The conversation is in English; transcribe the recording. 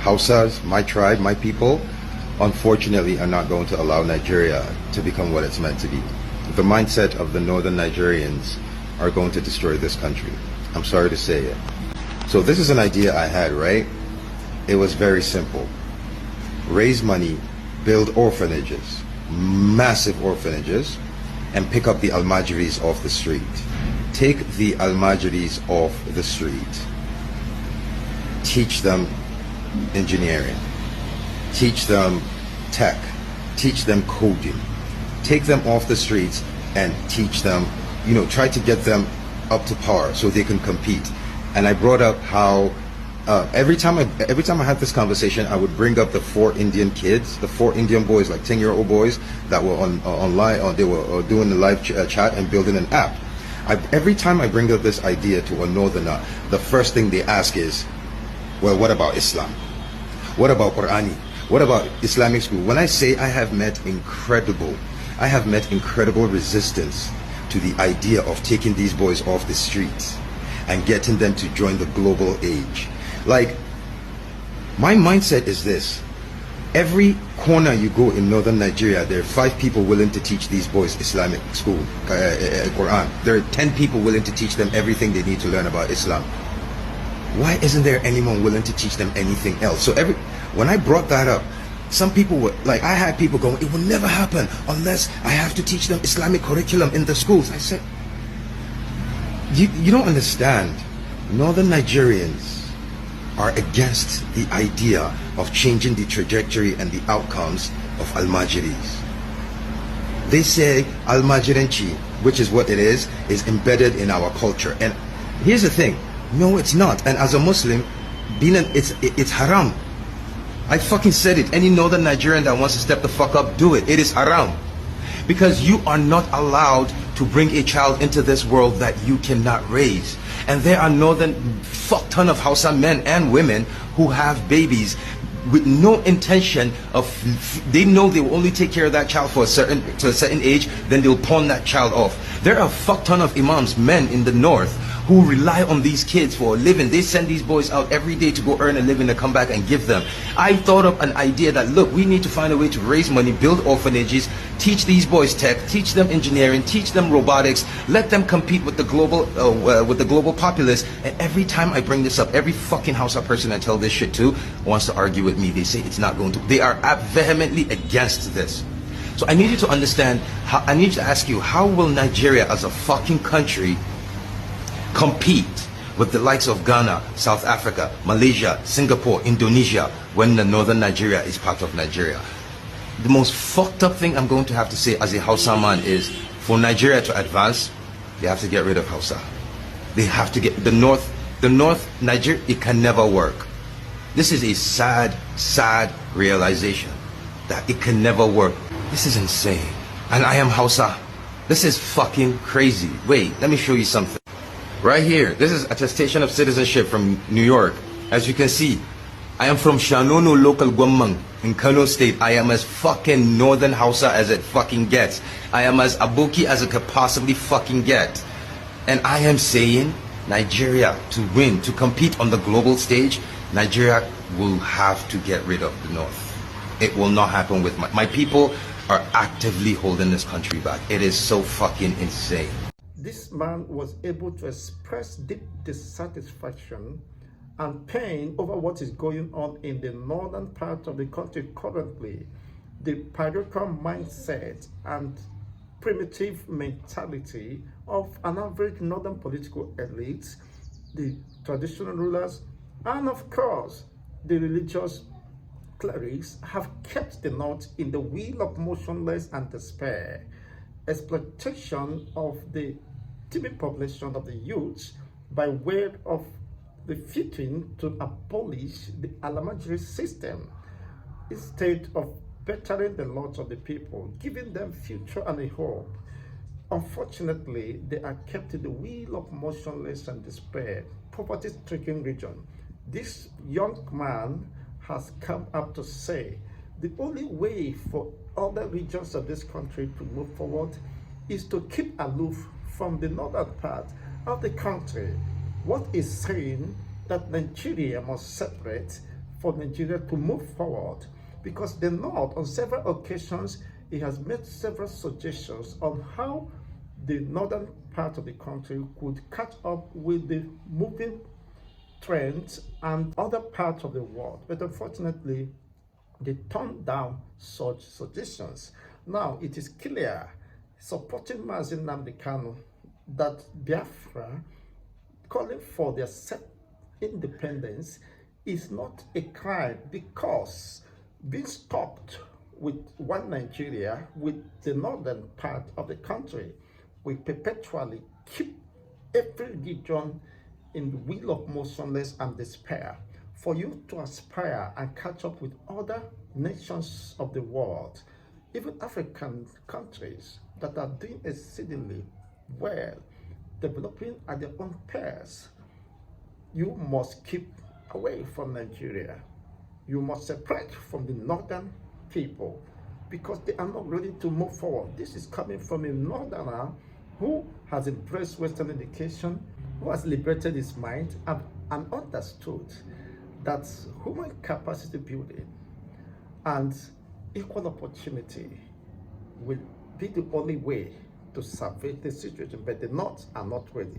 Hausas, my tribe, my people, unfortunately are not going to allow Nigeria to become what it's meant to be. The mindset of the northern Nigerians are going to destroy this country. I'm sorry to say it. So this is an idea I had, right? It was very simple. Raise money, build orphanages, massive orphanages, and pick up the Almajiris off the street. Take the Almajiris off the street. Teach them engineering. Teach them tech. Teach them coding. Take them off the streets and teach them, try to get them up to par so they can compete. And I brought up how every time I had this conversation, I would bring up the 4 Indian kids, the 4 Indian boys, like 10-year-old boys that were online, they were doing the live chat and building an app. Every time I bring up this idea to a northerner, the first thing they ask is, well, what about Islam? What about Qur'ani? What about Islamic school? When I say I have met incredible resistance to the idea of taking these boys off the streets and getting them to join the global age. Like, my mindset is this: every corner you go in northern Nigeria, there are 5 people willing to teach these boys Islamic school, Quran. There are 10 people willing to teach them everything they need to learn about Islam. Why isn't there anyone willing to teach them anything else? So when I brought that up, some people were like, I had people going, it will never happen unless I have to teach them Islamic curriculum in the schools. I said, you don't understand. Northern Nigerians are against the idea of changing the trajectory and the outcomes of Almajiris. They say Almajirenchi, which is what it is embedded in our culture. And here's the thing, no, it's not. And as a Muslim, it's haram. I fucking said it. Any northern Nigerian that wants to step the fuck up, do it. It is haram. Because you are not allowed to bring a child into this world that you cannot raise. And there are fuck ton of Hausa men and women who have babies with no intention of, they know they will only take care of that child to a certain age, then they'll pawn that child off. There are a fuck ton of imams, men in the north, who rely on these kids for a living. They send these boys out every day to go earn a living to come back and give them. I thought of an idea that, look, we need to find a way to raise money, build orphanages, teach these boys tech, teach them engineering, teach them robotics, let them compete with the global populace. And every time I bring this up, every fucking Hausa person I tell this shit to wants to argue with me. They say it's not going to. They are vehemently against this. So I need you to understand, I need to ask you, how will Nigeria as a fucking country compete with the likes of Ghana, South Africa, Malaysia, Singapore, Indonesia, when the northern Nigeria is part of Nigeria? The most fucked up thing I'm going to have to say as a Hausa man is, for Nigeria to advance, they have to get rid of Hausa. They have to get the north Nigeria, it can never work. This is a sad realization that it can never work. This is insane. And I am Hausa. This is fucking crazy. Wait, let me show you something. Right here, this is attestation of citizenship from New York. As you can see, I am from Shanono local Gwamang in Kanu state. I am as fucking northern Hausa as it fucking gets. I am as Aboki as it could possibly fucking get. And I am saying, Nigeria, to win, to compete on the global stage, Nigeria will have to get rid of the north. It will not happen with my people are actively holding this country back. It is so fucking insane. This man was able to express deep dissatisfaction and pain over what is going on in the northern part of the country currently. The parochial mindset and primitive mentality of an average northern political elite, the traditional rulers, and of course, the religious clerics have kept the north in the wheel of motionless and despair. Exploitation of the teeming population of the youth by way of refusing to abolish the Almajiri system instead of bettering the lot of the people, giving them future and a hope. Unfortunately, they are kept in the wheel of motionless and despair, poverty-stricken region. This young man has come up to say the only way for other regions of this country to move forward is to keep aloof from the northern part of the country. What is saying that Nigeria must separate for Nigeria to move forward, because the North, on several occasions, he has made several suggestions on how the northern part of the country could catch up with the moving trends and other parts of the world. But unfortunately, they turned down such suggestions. Now, it is clear, supporting Nnamdi Kanu, that Biafra, calling for their self-independence, is not a crime, because being stopped with one Nigeria, with the northern part of the country, will perpetually keep every region in the wheel of motionless and despair. For you to aspire and catch up with other nations of the world, even African countries that are doing exceedingly well, developing at their own pace, you must keep away from Nigeria. You must separate from the northern people, because they are not ready to move forward. This is coming from a northerner who has embraced Western education, who has liberated his mind and understood that human capacity building and equal opportunity will be the only way to salvage the situation, but the North are not ready.